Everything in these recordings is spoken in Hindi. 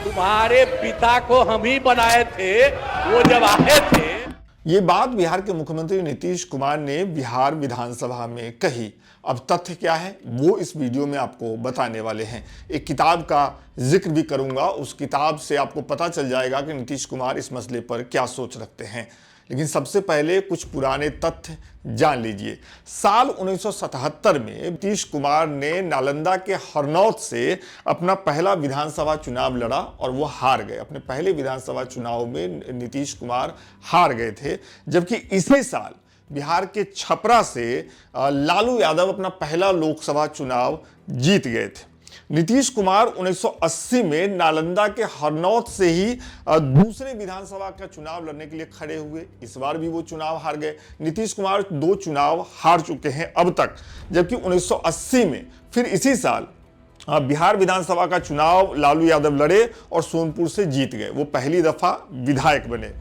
तुम्हारे पिता को हम ही बनाए थे, वो जब आए थे। ये बात बिहार के मुख्यमंत्री नीतीश कुमार ने बिहार विधानसभा में कही। अब तथ्य क्या है वो इस वीडियो में आपको बताने वाले हैं। एक किताब का जिक्र भी करूंगा, उस किताब से आपको पता चल जाएगा कि नीतीश कुमार इस मसले पर क्या सोच रखते हैं। लेकिन सबसे पहले कुछ पुराने तथ्य जान लीजिए। साल 1977 में नीतीश कुमार ने नालंदा के हरनौत से अपना पहला विधानसभा चुनाव लड़ा और वो हार गए। अपने पहले विधानसभा चुनाव में नीतीश कुमार हार गए थे। जबकि इसी साल बिहार के छपरा से लालू यादव अपना पहला लोकसभा चुनाव जीत गए थे। नीतीश कुमार 1980 में नालंदा के हरनौत से ही दूसरे विधानसभा का चुनाव लड़ने के लिए खड़े हुए। इस बार भी वो चुनाव हार गए। नीतीश कुमार 2 चुनाव हार चुके हैं अब तक। जबकि 1980 में फिर इसी साल बिहार विधानसभा का चुनाव लालू यादव लड़े और सोनपुर से जीत गए। वो पहली दफा विधायक बने।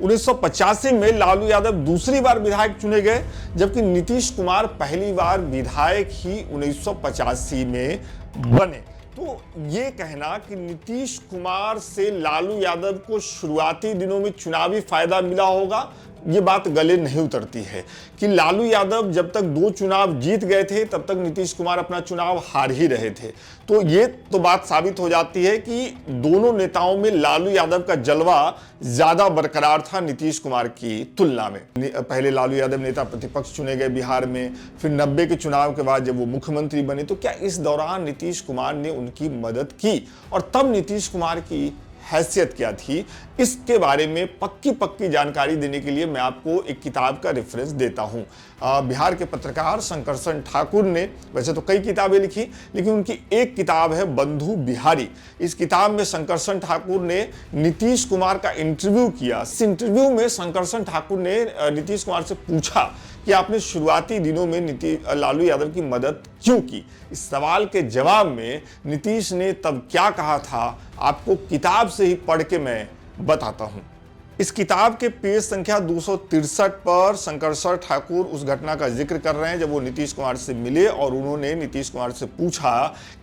1985 में लालू यादव दूसरी बार विधायक चुने गए, जबकि नीतीश कुमार पहली बार विधायक ही 1985 में बने। तो ये कहना कि नीतीश कुमार से लालू यादव को शुरुआती दिनों में चुनावी फायदा मिला होगा, ये बात गले नहीं उतरती है। कि लालू यादव जब तक 2 चुनाव जीत गए थे तब तक नीतीश कुमार अपना चुनाव हार ही रहे थे। तो ये तो बात साबित हो जाती है कि दोनों नेताओं में लालू यादव का जलवा ज्यादा बरकरार था नीतीश कुमार की तुलना में। पहले लालू यादव नेता प्रतिपक्ष चुने गए बिहार में, फिर 90 के चुनाव के बाद जब वो मुख्यमंत्री बने तो क्या इस दौरान नीतीश कुमार ने उनकी मदद की, और तब नीतीश कुमार की हैसियत क्या थी, इसके बारे में पक्की जानकारी देने के लिए मैं आपको एक किताब का रेफरेंस देता हूं। बिहार के पत्रकार शंकरसन ठाकुर ने वैसे तो कई किताबें लिखी, लेकिन उनकी एक किताब है बंधु बिहारी। इस किताब में शंकरसन ठाकुर ने नीतीश कुमार का इंटरव्यू किया। इस इंटरव्यू में शंकरसन ठाकुर ने नीतीश कुमार से पूछा कि आपने शुरुआती दिनों में लालू यादव की मदद क्यों की। इस सवाल के जवाब में नीतीश ने तब क्या कहा था, आपको किताब से ही पढ़ के मैं बताता हूं। इस किताब के पेज संख्या 263 पर शंकरसन ठाकुर उस घटना का जिक्र कर रहे हैं जब वो नीतीश कुमार से मिले और उन्होंने नीतीश कुमार से पूछा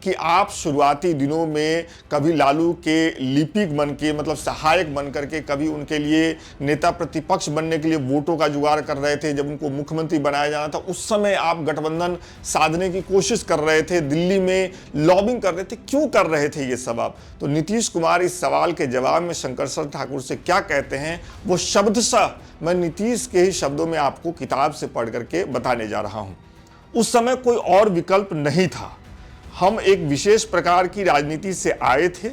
कि आप शुरुआती दिनों में कभी लालू के लिपिक बन के, मतलब सहायक बन करके, कभी उनके लिए नेता प्रतिपक्ष बनने के लिए वोटों का जुगाड़ कर रहे थे। जब उनको मुख्यमंत्री बनाया जाना था उस समय आप गठबंधन साधने की कोशिश कर रहे थे, दिल्ली में लॉबिंग कर रहे थे, क्यों कर रहे थे ये सब आप? तो नीतीश कुमार इस सवाल के जवाब में शंकरसन ठाकुर से क्या कहते हैं वो शब्दशः मैं नीतीश के ही शब्दों में आपको किताब से पढ़ करके बताने जा रहा हूं। उस समय कोई और विकल्प नहीं था। हम एक विशेष प्रकार की राजनीति से आए थे।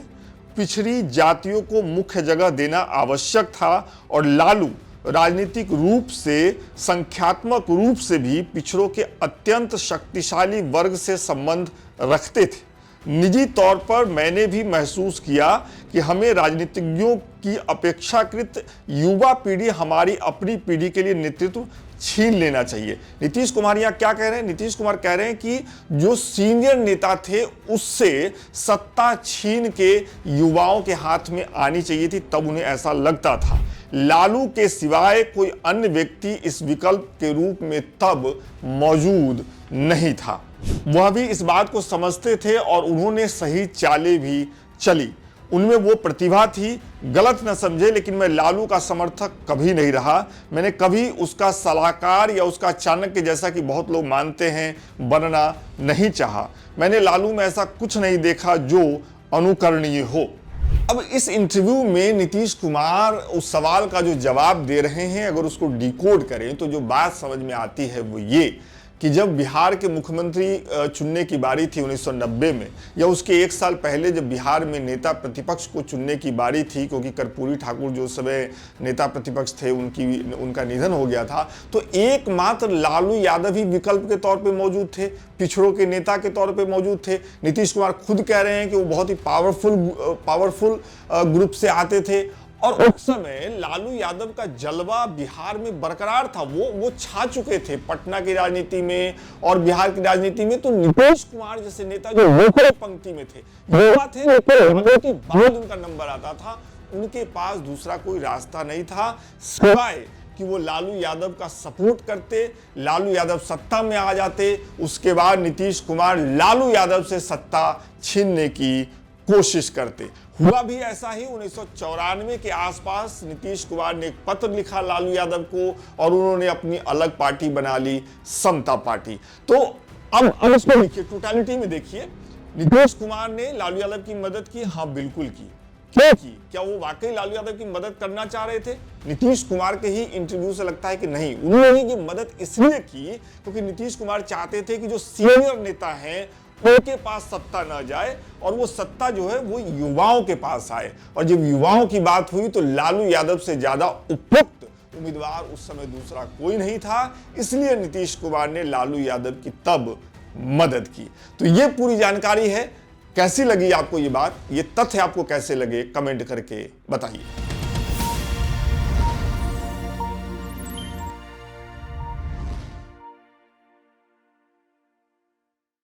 पिछड़ी जातियों को मुख्य जगह देना आवश्यक था और लालू राजनीतिक रूप से, संख्यात्मक रूप से भी पिछड़ों के अत्यंत शक्तिशाली वर्ग से संबंध रखते थे। निजी तौर पर मैंने भी महसूस किया कि हमें राजनीतिज्ञों की अपेक्षाकृत युवा पीढ़ी हमारी अपनी पीढ़ी के लिए नेतृत्व छीन लेना चाहिए। नीतीश कुमार यहाँ क्या कह रहे हैं? नीतीश कुमार कह रहे हैं कि जो सीनियर नेता थे उससे सत्ता छीन के युवाओं के हाथ में आनी चाहिए थी, तब उन्हें ऐसा लगता था। लालू के सिवाय कोई अन्य व्यक्ति इस विकल्प के रूप में तब मौजूद नहीं था। वह भी इस बात को समझते थे और उन्होंने सही चालें भी चली। उनमें वो प्रतिभा थी, गलत न समझे, लेकिन मैं लालू का समर्थक कभी नहीं रहा। मैंने कभी उसका सलाहकार या उसका चाणक्य, जैसा कि बहुत लोग मानते हैं, बनना नहीं चाहा। मैंने लालू में ऐसा कुछ नहीं देखा जो अनुकरणीय हो। अब इस इंटरव्यू में नीतीश कुमार उस सवाल का जो जवाब दे रहे हैं, अगर उसको डिकोड करें तो जो बात समझ में आती है वो ये कि जब बिहार के मुख्यमंत्री चुनने की बारी थी 1990 में, या उसके 1 साल पहले जब बिहार में नेता प्रतिपक्ष को चुनने की बारी थी, क्योंकि कर्पूरी ठाकुर जो उस समय नेता प्रतिपक्ष थे उनका निधन हो गया था, तो एकमात्र लालू यादव ही विकल्प के तौर पे मौजूद थे, पिछड़ों के नेता के तौर पे मौजूद थे। नीतीश कुमार खुद कह रहे हैं कि वो बहुत ही पावरफुल ग्रुप से आते थे और उस समय लालू यादव का जलवा बिहार में बरकरार था। वो छा चुके थे पटना की राजनीति में और बिहार की राजनीति में। तो नीतीश कुमार जैसे नेता जो ऊपरी पंक्ति में थे, युवा थे, के बाद उनका नंबर आता था, उनके पास दूसरा कोई रास्ता नहीं था सिवाय कि वो लालू यादव का सपोर्ट करते, लालू यादव सत्ता में आ जाते, उसके बाद नीतीश कुमार लालू यादव से सत्ता छीनने की कोशिश करते। हुआ भी ऐसा ही 1994 के आसपास नीतीश कुमार ने एक पत्र लिखा लालू यादव को और उन्होंने अपनी अलग पार्टी बना ली, समता पार्टी। तो अब इसको देखिए, टोटलिटी में देखिए, नीतीश कुमार ने लालू यादव की मदद की, हाँ बिल्कुल की। क्यों की? क्या वो वाकई लालू यादव की मदद करना चाह रहे थे? नीतीश कुमार के ही इंटरव्यू से लगता है कि नहीं, उन्होंने ये मदद इसलिए की क्योंकि नीतीश कुमार चाहते थे कि जो सीनियर नेता हैं उनके पास सत्ता न जाए और वो सत्ता जो है वो युवाओं के पास आए। और जब युवाओं की बात हुई तो लालू यादव से ज्यादा उपयुक्त उम्मीदवार उस समय दूसरा कोई नहीं था, इसलिए नीतीश कुमार ने लालू यादव की तब मदद की। तो ये पूरी जानकारी है। कैसी लगी आपको ये बात, ये तथ्य आपको कैसे लगे, कमेंट करके बताइए।